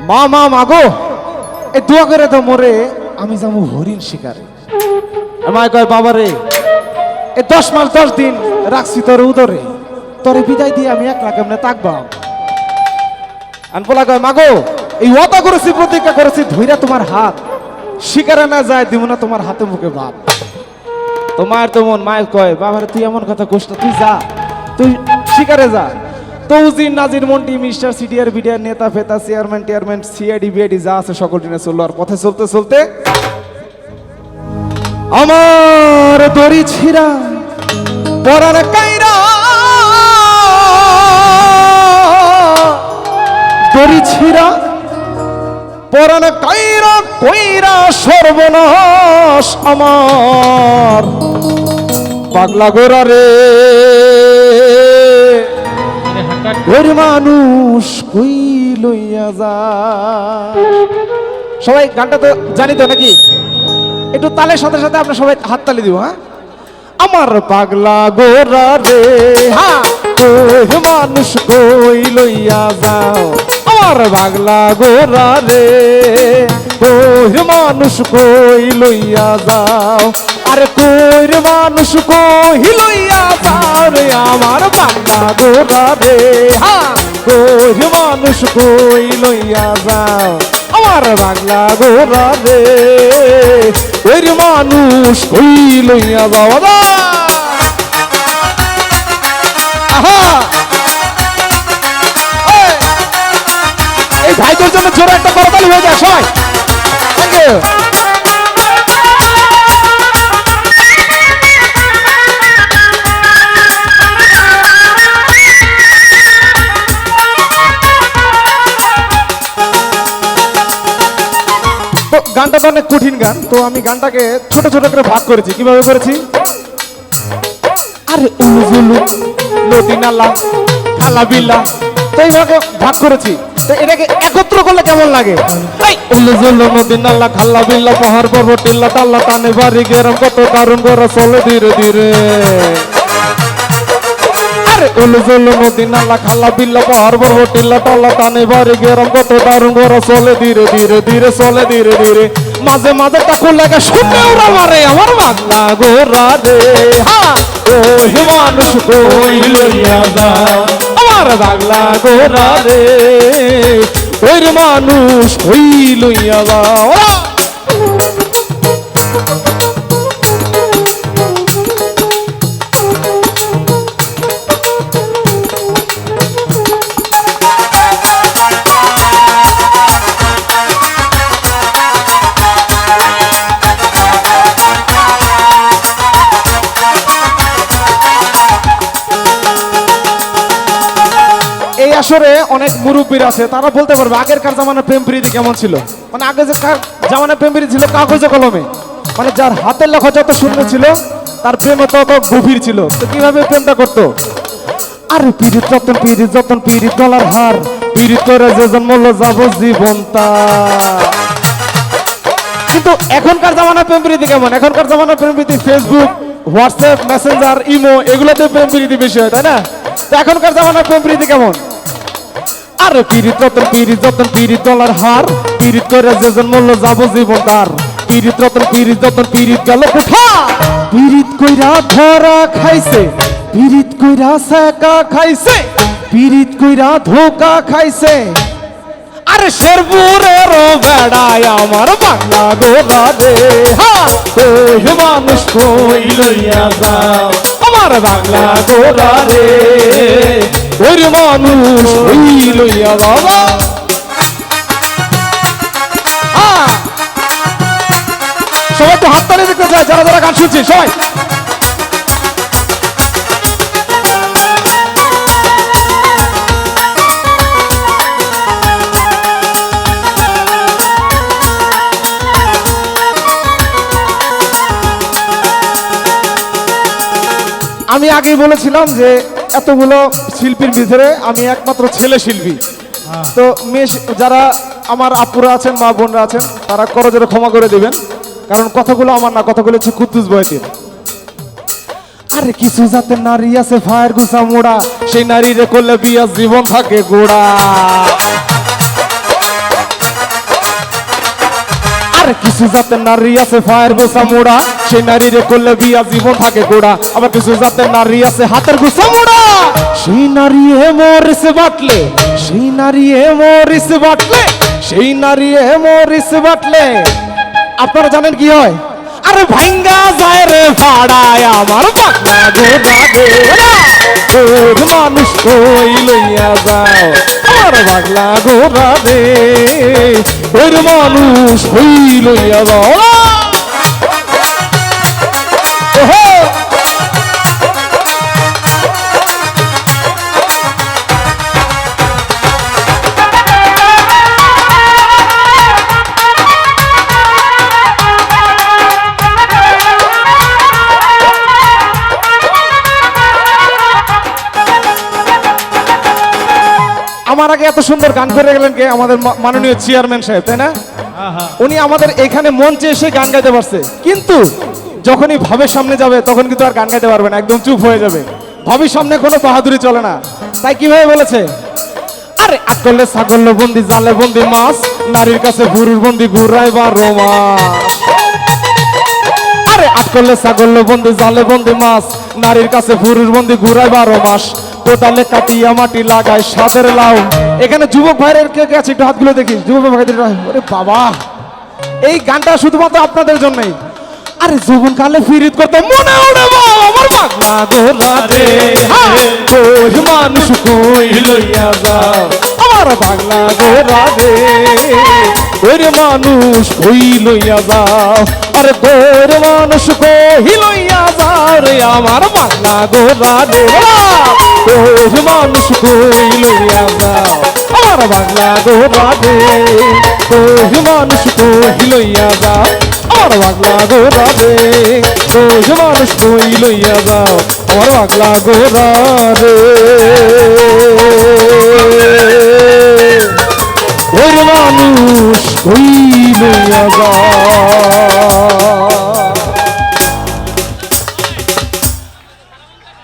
মা মা মাগো এই দোয়া করে তো মোরে আমি যাবো হরিণ শিকারে। আমায় কয় বাবা রে এই 10 মাস 10 দিন রাখছি তোর উদরে, তোরে বিদায় দিয়ে আমি একলা কেমনে থাকবাম। আনপোলা কয় মাগো এই ওয়াদা করেছি প্রতিজ্ঞা করেছি ধইরা তোমার হাত শিকারে না যায় দিব না তোমার হাতে মুখে ভাত। তোমার তো মন মায়ের কয় বাবারে তুই এমন কথা কোস না, তুই যা তুই শিকারে যা। তৌজিন নাজির মন্টি মিস্টার সিডিআর বিডিআর নেতা ফেতা চেয়ারম্যান টিয়ারম্যান সিআইডি বিআইডি যা আছে সকল দিনে চললো। আর পথে চলতে চলতে আমার দড়ি ছিড়া পরার কাইরা দড়ি ছিড়া পরার কাইরা কইরা সর্বনাশ আমার পাগলা গোরা রে। ওর মানুষ কই লইয়া যা। সবাই গানটা তো জানি তো নাকি? একটু তালের সাথে সাথে আমরা সবাই হাত তালি দিব। হ্যাঁ, আমার পাগলা গোরা রে হ্যাঁ ওর মানুষ কই লইয়া যাও। আমার পাগলা গোরা রে ওর মানুষ কই লইয়া যাও। আরে কইর মানুষ কই লইয়া যাও রে আমার পাগলা গোরা রে হ্যাঁ কইর মানুষ কই লইয়া যাও। আমার পাগলা গোরা রে ওর মানুষ কই লইয়া যাও। আহা এই ভাইদের জন্য জোরে একটা করতালি হয়ে যায় সবাই। Thank you. গানটা তো অনেক কঠিন গান, তো আমি গানটাকে ছোট ছোট করে ভাগ করেছি। কিভাবে করেছি? আরে উলু জুলু নদী নালা খালা বিলা, তো এইভাবে ভাগ করেছি। তো এটাকে একত্র করলে কেমন লাগে? উলু জুলু নদী নালা খালা বিলা পাহাড় পর্বত টিল্লা টাল্লা টানে বাড়ি গেরম কত দারুণ করে চলে ধীরে ধীরে। উলু জুলু নদী নালা খালা বিল্লা পাহাড় পর্বত টিল্লা টাল্লা টানে বাড়ি গেরম কত দারুণ করে চলে ধীরে ধীরে ধীরে চলে ধীরে ধীরে। মাঝে মাঝে টাকু লাগে শুনে ওরা মারে আমার পাগলা গোরা রে হ্যাঁ ওই মানুষ কই লইয়া যাও। আমার পাগলা গোরা রে ওই মানুষ কই লইয়া যাও। এই আসরে অনেক মুরব্বীর আছে, তারা বলতে পারবে আগেরকার জামানার প্রেম প্রীতি কেমন ছিল। মানে আগে যে জামানার প্রেম প্রীতি ছিল কাগজে কলমে, মানে যার হাতের লেখা যত সুন্দর ছিল তার প্রেম তত গভীর ছিল। তো কিভাবে প্রেমটা করতো? আরে পিরিত যতন পিরিত গলার হার পিরিত করে যে জন্মল যাব জীবন তার। কিন্তু এখনকার জামানার প্রেম প্রীতি কেমন? এখনকার জামানার প্রেম প্রীতি ফেসবুক হোয়াটসঅ্যাপ মেসেঞ্জার ইমো এগুলোতে প্রেম প্রীতি বেশি হয়, তাই না? তো এখনকার জামানার প্রেম প্রীতি কেমন? আরে পিরিত যতন পিরিত গলার হার পিরিত করে যে জন্মল যাব জীবন তার। পিরিত যতন পিরিত গেল কোঠা পিরিত কইরা ধরা খাইছে পিরিত কইরা সেকা খাইছে পিরিত কইরা ধোকা খাইছে। আরে শেরপুরের বেড়ায় আমার বাংলা গোরা রে হ্যাঁ ওই মানুষ কই লইয়া যাও। আমার বাংলা গোরা রে ওই মানুষ কই লইয়া যাও। সবাই তো হাততালি দিতে চায় যারা যারা গান শুনছি সবাই। আমি আগেই বলেছিলাম যে এতগুলো শিল্পীর ভিতরে আমি একমাত্র ছেলে শিল্পী। তো মেয়ে যারা আমার আপুরা আছেন মা বোনরা আছেন তারা করজোরে ক্ষমা করে দিবেন, কারণ কথাগুলো আমার না, কথাগুলো হচ্ছে কুদ্দুস বয়তির। আরে কিছু জাতের নারী আছে ফায়ার গুছা মোড়া, সেই নারীরে করলে বিয়া জীবন থাকে গোড়া। কিছু জাতের নারী আছে ফায়ার গোসা মোড়া, সেই নারী রে করলে বিয়া জীবন থাকে গোড়া। আবার কিছু জাতের নারী আছে হাতের গোসা মোড়া, সেই নারী হে মরিস বাটলে, সেই নারী হে মরিস বাটলে, সেই নারী হে মরিস বাটলে আপনারা জানেন কি হয়? আরে ভাঙ্গা যায় রে ভাড়ায় আমার পাগলা গোড়া রে, ওর মানুষ কই লইয়া যাও আমার পাগলা গোড়া রে, ওর মানুষ কই লইয়া যাও। ওহো আমার আগে এত সুন্দর গান করে গেলেন কে? আমাদের মাননীয় চেয়ারম্যান সাহেব, তাই না? উনি আমাদের এখানে মঞ্চে এসে গান গাইতে পারছে, কিন্তু যখনই ভাবের সামনে যাবে তখন কিন্তু আর গান গাইতে পারবে না, একদম চুপ হয়ে যাবে। ভাবির সামনে কোনো বাহাদুরি চলে না। তাই কিভাবে বলেছে? আরে আকলে ছাগল বন্দি, জালে বন্দি মাছ, নারীর কাছে গুরুর বন্দি ঘুরাই 12 মাস। আরে আকলে ছাগল বন্দি, জালে বন্দি মাছ, নারীর কাছে গুরুর বন্দি ঘুরাই 12 মাস। কোদালে কাটিয়া মাটি লাগায় সাদের লাউ। এখানে যুবক ভাইয়ের কে কে আছে একটু হাতগুলো দেখি, যুবক ভাইদের। ওরে বাবা, এই গানটা শুধুমাত্র আপনাদের জন্যই। আরে যৌবন কালে ফিরিত করতে মনে ওরে আমার পাগলা গোরা রে, ওই মানুষ কই লইয়া যাও আমার পাগলা গোরা রে, ওই মানুষ কই লইয়া যাও। আরে তোর মানুষ কই লইয়া যাও রে আমার পাগলা গোরা রে, তোর মানুষ কই লইয়া যাও আমার পাগলা গোরা রে, তোর মানুষ কই লইয়া যাও আমার পাগলা গোরা রে, তোর মানুষ কই লইয়া যাও আমার পাগলা গোরা রে, ওর মানুষ কই লইয়া যাও।